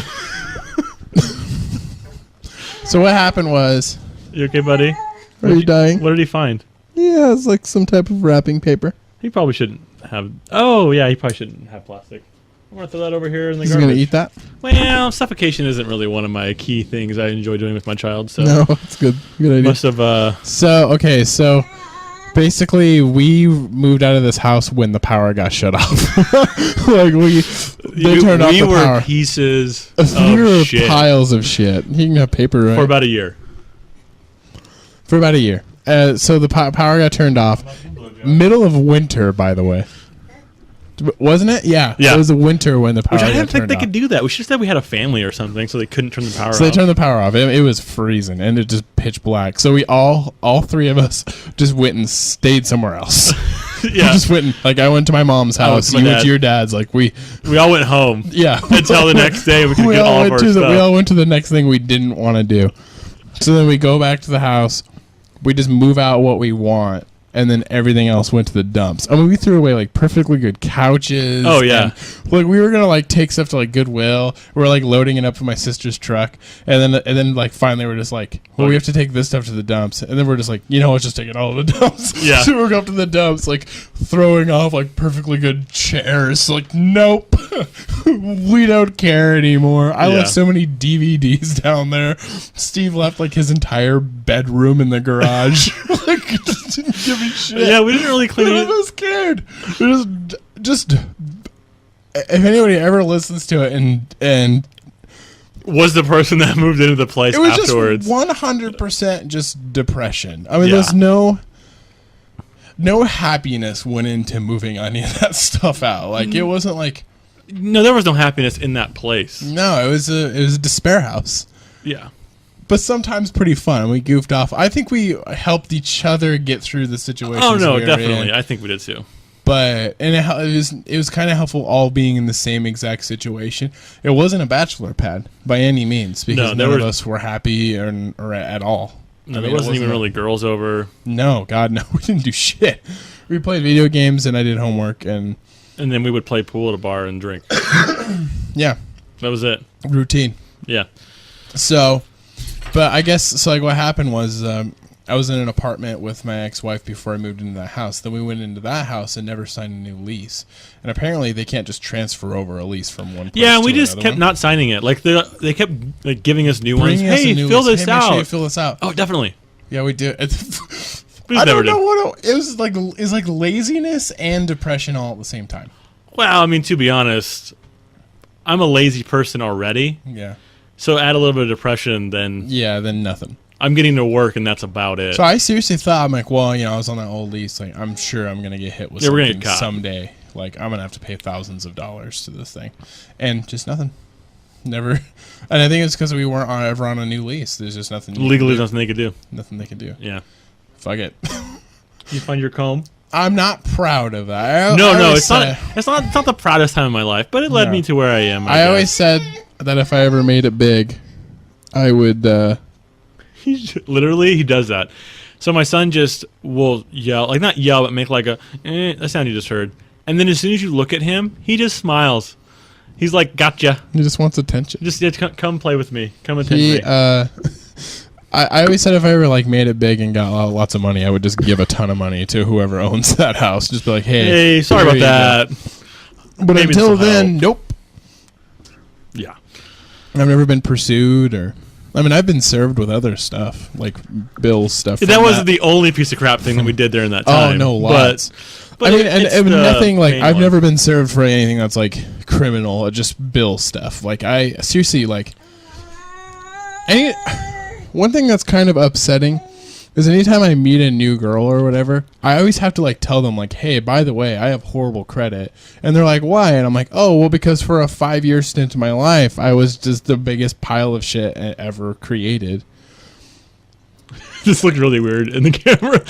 So what happened was... You okay, buddy? Are you dying? What did he find? Yeah, it's like some type of wrapping paper. He probably shouldn't have... Oh, yeah, he probably shouldn't have plastic. I'm going to throw that over here in the He's garbage. going to eat that? Well, suffocation isn't really one of my key things I enjoy doing with my child, so... No, it's good. Good idea. Must have... So basically we moved out of this house when the power got shut off. Like they turned off the power. We were pieces of shit. Piles of shit. You can have paper, right? For about a year. So the power got turned off. Middle of winter, by the way. Wasn't it? Yeah. It was the winter when the power got turned off. Which I didn't think they could do that. We should have said we had a family or something, so they couldn't turn the power off. So they turned the power off. It was freezing, and it just pitch black. So we all 3 of us just went and stayed somewhere else. Yeah. We just went, like, I went to my mom's house. You went to your dad's. Like, we all went home. Yeah. Until the next day we could get all of our stuff. We all went to the next thing we didn't want to do. So then we go back to the house. We just move out what we want. And then everything else went to the dumps. I mean, we threw away like perfectly good couches. Oh yeah, like we were gonna like take stuff to like Goodwill. We're like loading it up in my sister's truck, and then like finally we're just like, well, we have to take this stuff to the dumps. And then we're just like, let's just take it all to the dumps. Yeah. So we're going up to the dumps, like throwing off like perfectly good chairs. Like, nope, we don't care anymore. I left so many DVDs down there. Steve left like his entire bedroom in the garage. Like, didn't give me shit. Yeah, we didn't really clean it. I was scared. Just if anybody ever listens to it and was the person that moved into the place it was afterwards. Just 100% just depression. I mean, there's no happiness went into moving any of that stuff out. Like, it wasn't like... No, there was no happiness in that place. No, it was a despair house. Yeah. But sometimes pretty fun. We goofed off. I think we helped each other get through the situation. Oh no, definitely. I think we did too. But it was kind of helpful all being in the same exact situation. It wasn't a bachelor pad by any means because none of us were happy or at all. No, there wasn't even really girls over. No, God, no. We didn't do shit. We played video games and I did homework and then we would play pool at a bar and drink. Yeah. That was it. Routine. Yeah. So, but I guess, so like what happened was I was in an apartment with my ex-wife before I moved into that house. Then we went into that house and never signed a new lease. And apparently they can't just transfer over a lease from one place and we to just another kept one. not signing it. Like they kept like giving us new ones. Hey, fill this out. Make sure you fill this out. Oh, definitely. Yeah, we do. I don't know what it was like. It's like laziness and depression all at the same time. Well, I mean, to be honest, I'm a lazy person already. Yeah. So add a little bit of depression, then nothing. I'm getting to work, and that's about it. So I seriously thought, I'm like, well, I was on that old lease. Like, I'm sure I'm gonna get hit with something someday. Like, I'm gonna have to pay thousands of dollars to this thing, and just nothing. Never. And I think it's because we weren't ever on a new lease. There's just nothing. Legally, nothing they could do. Nothing they could do. Yeah. Fuck it. You find your comb? I'm not proud of that. It's not the proudest time of my life, but it led me to where I am. I always said that if I ever made it big, I would. He does that. So my son just will yell, like not yell, but make like a that sound you just heard. And then as soon as you look at him, he just smiles. He's like, "Gotcha." He just wants attention. Just come play with me. Come attend me. I always said if I ever like made it big and got lots of money, I would just give a ton of money to whoever owns that house. Just be like, hey, sorry about that. But maybe until then, nope. Yeah. I've never been pursued or... I mean, I've been served with other stuff, like Bill's stuff. That wasn't the only piece of crap thing that we did there in that time. Oh, no, lots. But I mean, and nothing like... I've never been served for anything that's like criminal, just Bill stuff. Like, I seriously, like... One thing that's kind of upsetting is anytime I meet a new girl or whatever, I always have to like tell them like, hey, by the way, I have horrible credit. And they're like, why? And I'm like, oh, well, because for a 5-year stint in my life, I was just the biggest pile of shit ever created. This looked really weird in the camera.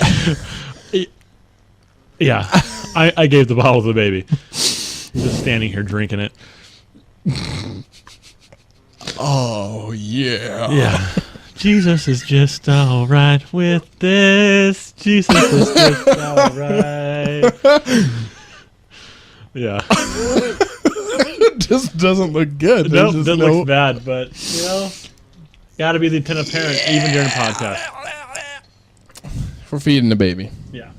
Yeah, I gave the bottle to the baby. He's just standing here drinking it. Oh, yeah. Yeah. Jesus is just all right with this. Jesus is just all right. Yeah. It just doesn't look good. Nope, There's that just looks bad, but, got to be the attentive parent even during a podcast. For feeding the baby. Yeah.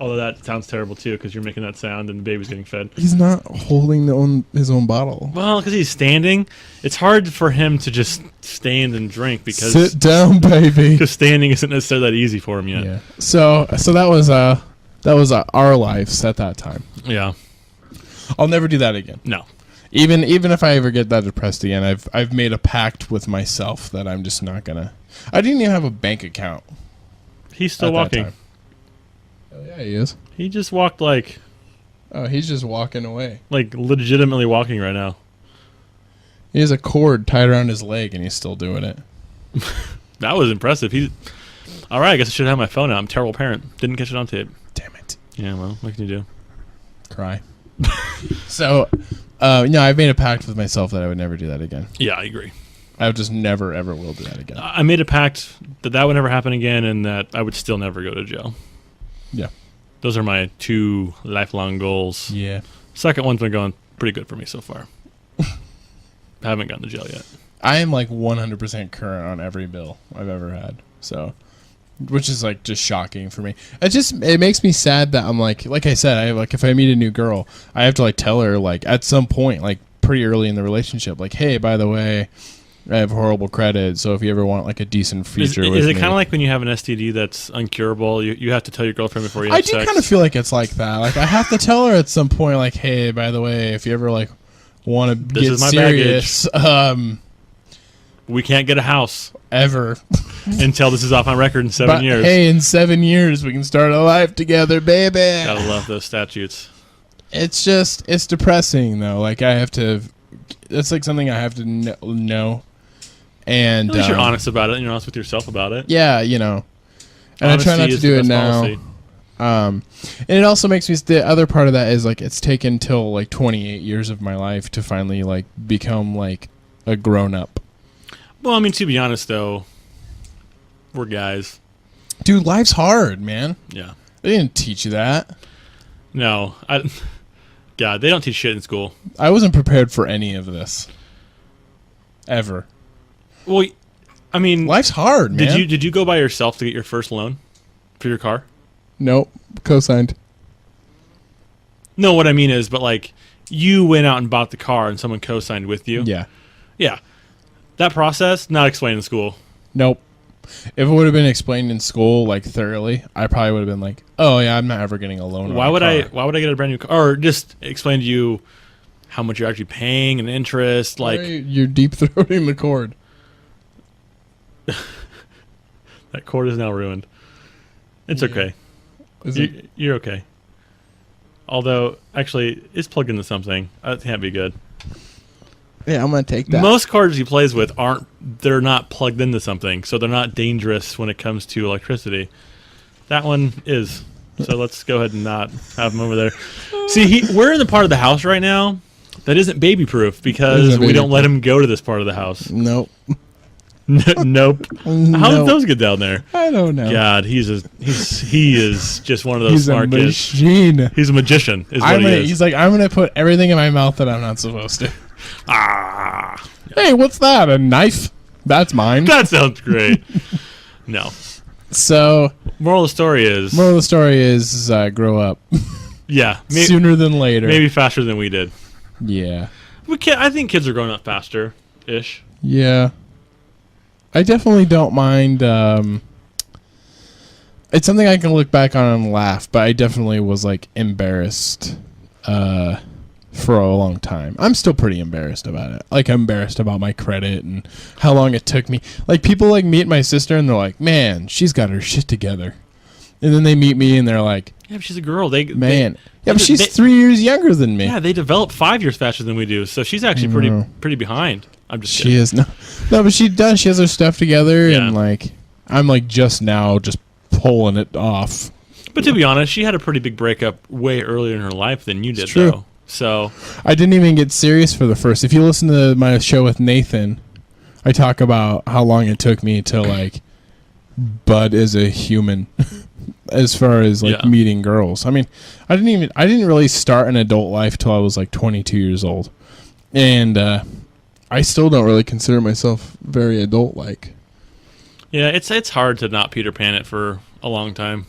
Although that sounds terrible, too, because you're making that sound and the baby's getting fed. He's not holding his own bottle. Well, because he's standing. It's hard for him to just stand and drink because... Sit down, baby. Because standing isn't necessarily that easy for him yet. Yeah. So that was our lives at that time. Yeah. I'll never do that again. No. Even if I ever get that depressed again, I've made a pact with myself that I'm just not gonna. I didn't even have a bank account. He's still walking. Oh yeah, he is. He just walked like Oh, he's just walking away. Like legitimately walking right now. He has a cord tied around his leg, and he's still doing it. That was impressive. He's all right. I guess I should have my phone out. I'm a terrible parent. Didn't catch it on tape. Damn it. Yeah. Well, what can you do? Cry. So, I've made a pact with myself that I would never do that again. Yeah, I agree. I would just never, ever will do that again. I made a pact that would never happen again, and that I would still never go to jail. Yeah. Those are my 2 lifelong goals. Yeah. Second one's been going pretty good for me so far. I haven't gotten to jail yet. I am like 100% current on every bill I've ever had. So, which is like just shocking for me. It makes me sad that I'm like I said, if I meet a new girl, I have to like tell her like at some point, like pretty early in the relationship, like, hey, by the way, I have horrible credit, so if you ever want like a decent future is it kind of like when you have an STD that's incurable, you have to tell your girlfriend before you have sex? I do kind of feel like it's like that. Like I have to tell her at some point, like, hey, by the way, if you ever like want to get serious, we can't get a house ever until this is off on record in 7 years. Hey, in 7 years we can start a life together, baby. Gotta love those statutes. It's depressing though. Like I have to. It's like something I have to know. And at least you're honest about it, and you're honest with yourself about it. Yeah, And Honesty I try not to do it now. And it also makes me. The other part of that is like it's taken till like 28 years of my life to finally like become like a grown up. Well, I mean, to be honest though, we're guys. Dude, life's hard, man. Yeah. They didn't teach you that. No, God, they don't teach shit in school. I wasn't prepared for any of this. Ever. Well, I mean, life's hard, man. Did you go by yourself to get your first loan for your car? Nope, co-signed. No, what I mean is, but like, you went out and bought the car, and someone co-signed with you. Yeah. Yeah. That process not explained in school. Nope. If it would have been explained in school like thoroughly, I probably would have been like, "Oh yeah, I'm not ever getting a loan." Why would I get a brand new car? Or just explain to you how much you're actually paying and interest. Like you're deep throating the cord. That cord is now ruined. It's okay. You're okay. Although, actually, it's plugged into something. That can't be good. Yeah, I'm gonna take that. Most cards he plays with they're not plugged into something, so they're not dangerous when it comes to electricity. That one is. So let's go ahead and not have him over there. See, we're in the part of the house right now that isn't baby proof because we don't let him go to this part of the house. Nope. Nope. How did those get down there? I don't know. God, he is just one of those smart kids. He's a machine. He's a magician. He's like, I'm gonna put everything in my mouth that I'm not supposed to. Hey, what's that? A knife? That's mine. That sounds great. No. So, moral of the story is grow up. Yeah, sooner than later. Maybe faster than we did. Yeah. I think kids are growing up faster, ish. Yeah. I definitely don't mind. It's something I can look back on and laugh, but I definitely was like embarrassed for a long time. I'm still pretty embarrassed about it. Like, I'm embarrassed about my credit and how long it took me. Like, people like meet my sister and they're like, man, she's got her shit together. And then they meet me and they're like, yeah, but she's a girl. But she's 3 years younger than me. Yeah, they develop 5 years faster than we do. So she's actually pretty behind. I'm just kidding. She is. No, but she does. She has her stuff together. Yeah. And like, I'm like just now just pulling it off. But to be honest, she had a pretty big breakup way earlier in her life than you did, true. though. So I didn't even get serious for the first. If you listen to my show with Nathan, I talk about how long it took me to like bud as a human, as far as like meeting girls. I mean, I didn't really start an adult life till I was like 22 years old, and I still don't really consider myself very adult-like. Yeah, it's hard to not Peter Pan it for a long time.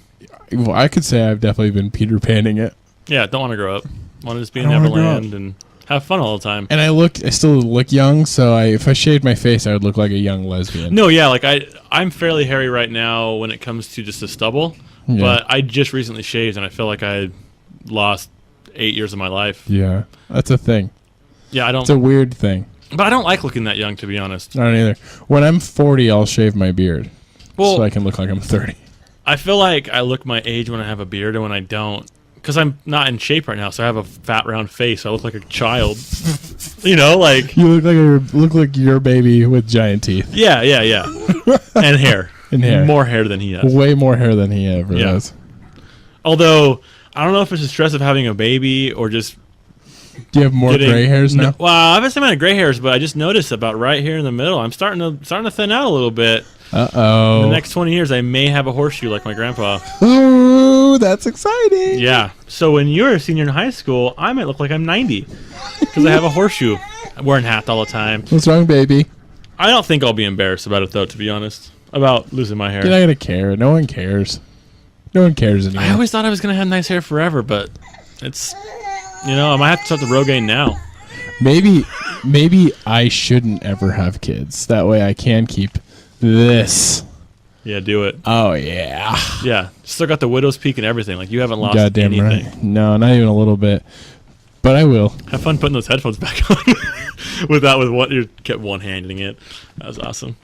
Well, I could say I've definitely been Peter Panning it. Yeah, don't want to grow up. Want to just be in Neverland and have fun all the time. And I still look young, so if I shaved my face, I would look like a young lesbian. No, yeah, like I'm fairly hairy right now when it comes to just the stubble, but I just recently shaved, and I feel like I lost 8 years of my life. Yeah, that's a thing. Yeah, It's a weird thing. But I don't like looking that young, to be honest. I don't either. When I'm 40, I'll shave my beard, so I can look like I'm 30. I feel like I look my age when I have a beard and when I don't. Because I'm not in shape right now, so I have a fat, round face. So I look like a child. You know, like... You look like your baby with giant teeth. Yeah. And hair. More hair than he has. Way more hair than he ever has. Although, I don't know if it's the stress of having a baby or just... Do you have more gray hairs now? Well, I have a amount of gray hairs, but I just noticed about right here in the middle, I'm starting to thin out a little bit. Uh-oh. In the next 20 years, I may have a horseshoe like my grandpa. Ooh, that's exciting. Yeah. So when you're a senior in high school, I might look like I'm 90 because I have a horseshoe. I'm wearing hats all the time. What's wrong, baby? I don't think I'll be embarrassed about it, though, to be honest, about losing my hair. You're not going to care. No one cares. No one cares anymore. I always thought I was going to have nice hair forever, but it's... You know, I might have to start the Rogaine now. Maybe I shouldn't ever have kids. That way I can keep this. Yeah, do it. Oh, yeah. Yeah. Still got the widow's peak and everything. Like, you haven't lost Goddamn anything. Right. No, not even a little bit. But I will. Have fun putting those headphones back on. with what you kept one-handing it. That was awesome.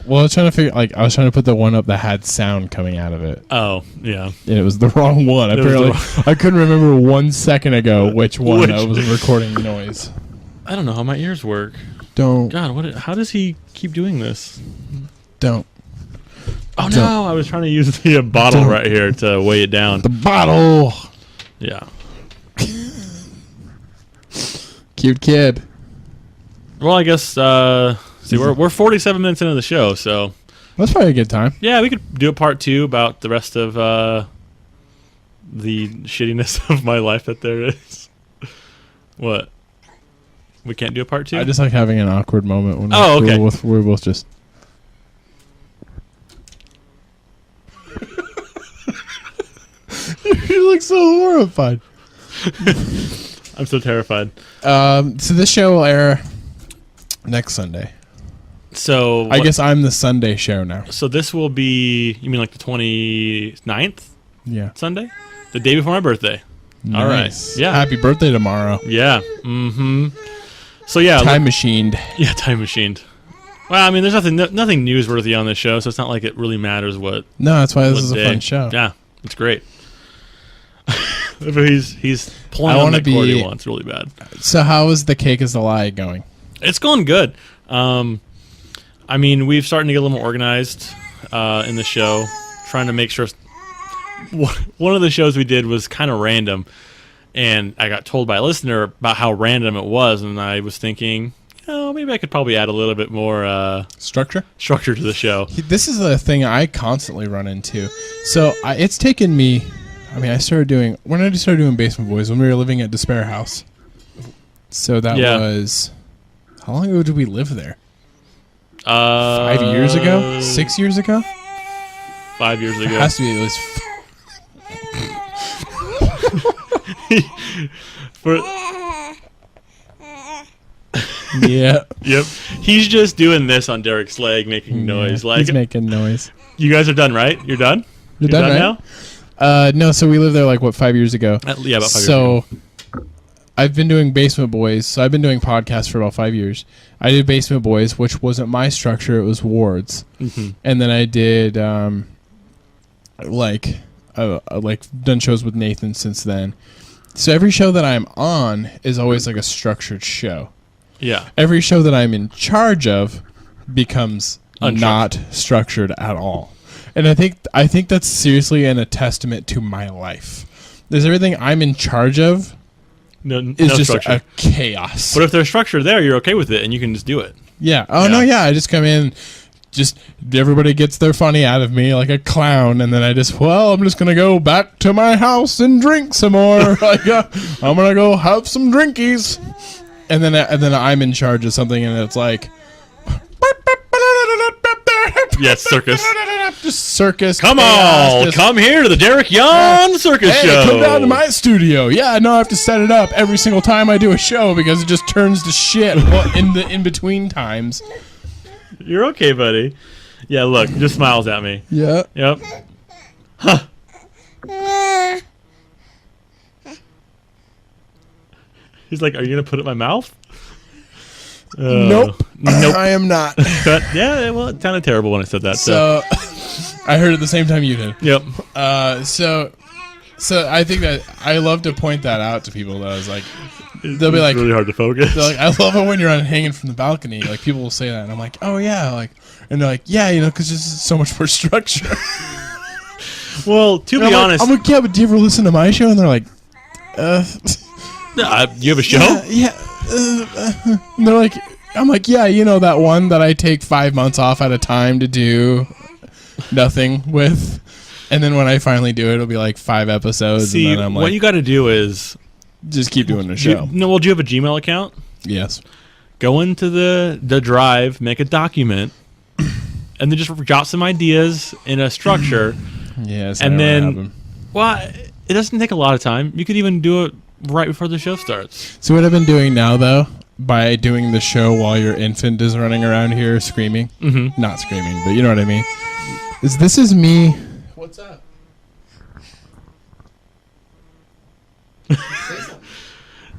Well, I was trying to put the one up that had sound coming out of it. Oh, yeah. And it was the wrong one. Apparently, I couldn't remember 1 second ago which one I was recording noise. I don't know how my ears work. Don't. God, how does he keep doing this? Don't. Oh, no. I was trying to use the bottle right here to weigh it down. The bottle. Yeah. Cute kid. Well, I guess... See, we're 47 minutes into the show, so... That's probably a good time. Yeah, we could do a part 2 about the rest of the shittiness of my life that there is. What? We can't do a part 2? I just like having an awkward moment when okay. we're both just... You look so horrified. I'm so terrified. So this show will air next Sunday. So I guess I'm the Sunday show now. So this will be, you mean like the 29th? Yeah. Sunday? The day before my birthday. Nice. All right. Yeah. Happy birthday tomorrow. Yeah. Mm-hmm. So yeah. Time machined. Yeah, time machined. Well, I mean, there's nothing newsworthy on this show, so it's not like it really matters what. No, that's why this is a fun show. Yeah, it's great. But he's pulling on that cord he wants really bad. So how is The Cake is a Lie going? It's going good. I mean, we've started to get a little more organized in the show, trying to make sure. One of the shows we did was kind of random, and I got told by a listener about how random it was, and I was thinking, maybe I could probably add a little bit more structure to the show. This is a thing I constantly run into. So it's taken me. I mean, when I started doing Basement Boys when we were living at Despair House. So that was, how long ago did we live there? 5 years ago? 6 years ago? 5 years ago. It has to be at least. Yeah. Yep. He's just doing this on Derek's leg, making noise. Like he's making noise. You guys are done, right? You're done? You're done right? now? No, so we lived there 5 years ago. Yeah, about 5 years ago. So I've been doing Basement Boys. So I've been doing podcasts for about 5 years. I did Basement Boys, which wasn't my structure. It was Ward's. Mm-hmm. And then I did done shows with Nathan since then. So every show that I'm on is always like a structured show. Yeah. Every show that I'm in charge of becomes not structured at all. And I think that's seriously a testament to my life. There's everything I'm in charge of No just structure. a chaos. But if there's structure there, you're okay with it, and you can just do it. Yeah. Oh, no, yeah. I just come in, just everybody gets their funny out of me like a clown, and then I'm just going to go back to my house and drink some more. Like, I'm going to go have some drinkies. And then I'm in charge of something, and it's like... Yes, circus. Just circus. Come chaos, on, just- come here to the Derek Yon Circus Hey, Show. come down to my studio. Yeah, no, I have to set it up every single time I do a show because it just turns to shit in between times. You're okay, buddy. Yeah, look, just smiles at me. Yeah. Yep. Huh. He's like, are you going to put it in my mouth? Nope. Nope. I am not. Yeah, well, it sounded terrible when I said that. So, I heard it the same time you did. Yep. So I think that I love to point that out to people. That I was like, they'll be like, really hard to focus. they're like, I love it when you're hanging from the balcony. Like people will say that, and I'm like, oh yeah, like, and they're like, yeah, because there's so much more structure. Well, to be honest, I'm like, yeah, but do you ever listen to my show? And they're like, you have a show? yeah. And they're like, I'm like, yeah, that one that I take 5 months off at a time to do nothing with, and then when I finally do it, it'll be like 5 episodes. See, and then I'm like, what you got to do is just keep doing the show. do you have a Gmail account? Yes. Go into the drive, make a document, and then just jot some ideas in a structure. Yes. And then, well, it doesn't take a lot of time. You could even do it right before the show starts. So what I've been doing now, though, by doing the show while your infant is running around here screaming, not screaming, but you know what I mean, this is me. What's up?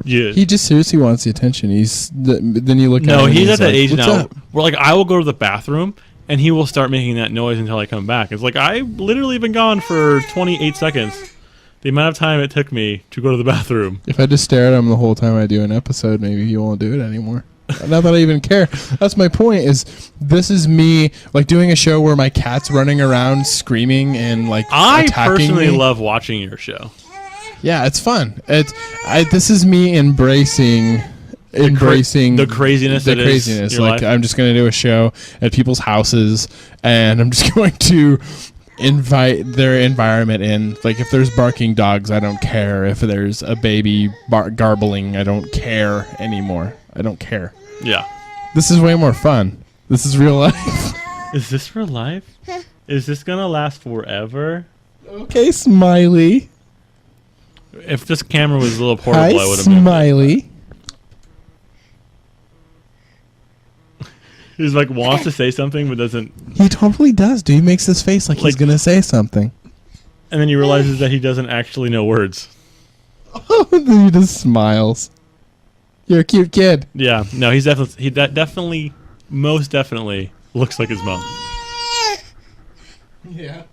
Yeah. He just seriously wants the attention. Then you look at him. No, and he's at that like, age "What's now up?" where like I will go to the bathroom and he will start making that noise until I come back. It's like I've literally been gone for 28 seconds. The amount of time it took me to go to the bathroom. If I just stare at him the whole time I do an episode, maybe he won't do it anymore. Not that I even care. That's my point. This is me like doing a show where my cat's running around screaming and like I attacking personally me. love watching your show. Yeah, it's fun. This is me embracing The craziness. The that is craziness. your Like life. I'm just going to do a show at people's houses, and I'm just going to invite their environment in. Like if there's barking dogs, I don't care. If there's a baby garbling, I don't care anymore. I don't care. Yeah. This is way more fun. This is real life. Is this for life? Is this gonna last forever? Okay, Smiley. If this camera was a little portable, Hi, I would have moved it. Smiley. He's like wants to say something but doesn't, He totally does, dude. He makes this face like he's Like- going to say something. and then he realizes that he doesn't actually know words. Then he just smiles. You're a cute kid. Yeah, no, he's definitely most definitely looks like his mom. Yeah.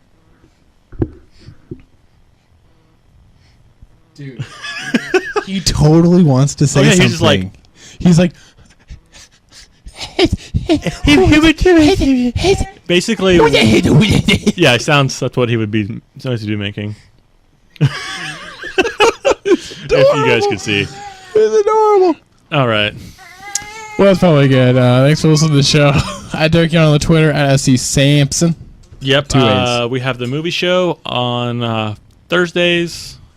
Dude. He totally wants to say Oh, yeah, something. he's just like- he's like Basically, yeah, that's what he would be supposed to be making. If you guys could see. It's adorable. All right. Well, that's probably good. Thanks for listening to the show. At Derek Yon on the Twitter, at SC Sampson. Yep. 2 ways. We have the movie show on Thursday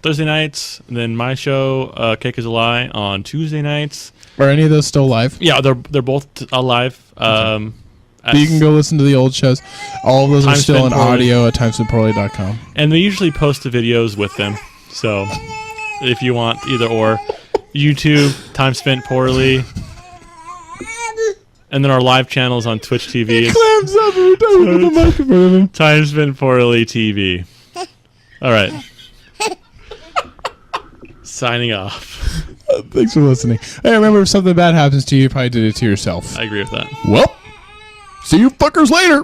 nights, and then my show, Cake is a Lie, on Tuesday nights. Are any of those still live? Yeah, they're both live. But you can go listen to the old shows. All of those are Time still Spent in Poorly. audio at timespentpoorly.com. And we usually post the videos with them. So if you want either or, YouTube, Time Spent Poorly, and then our live channels on Twitch TV. Clams up every time we put the microphone in. Time Spent Poorly TV. All right. Signing off. Thanks for listening. Hey, remember, if something bad happens to you, you probably did it to yourself. I agree with that. Well, see you fuckers later.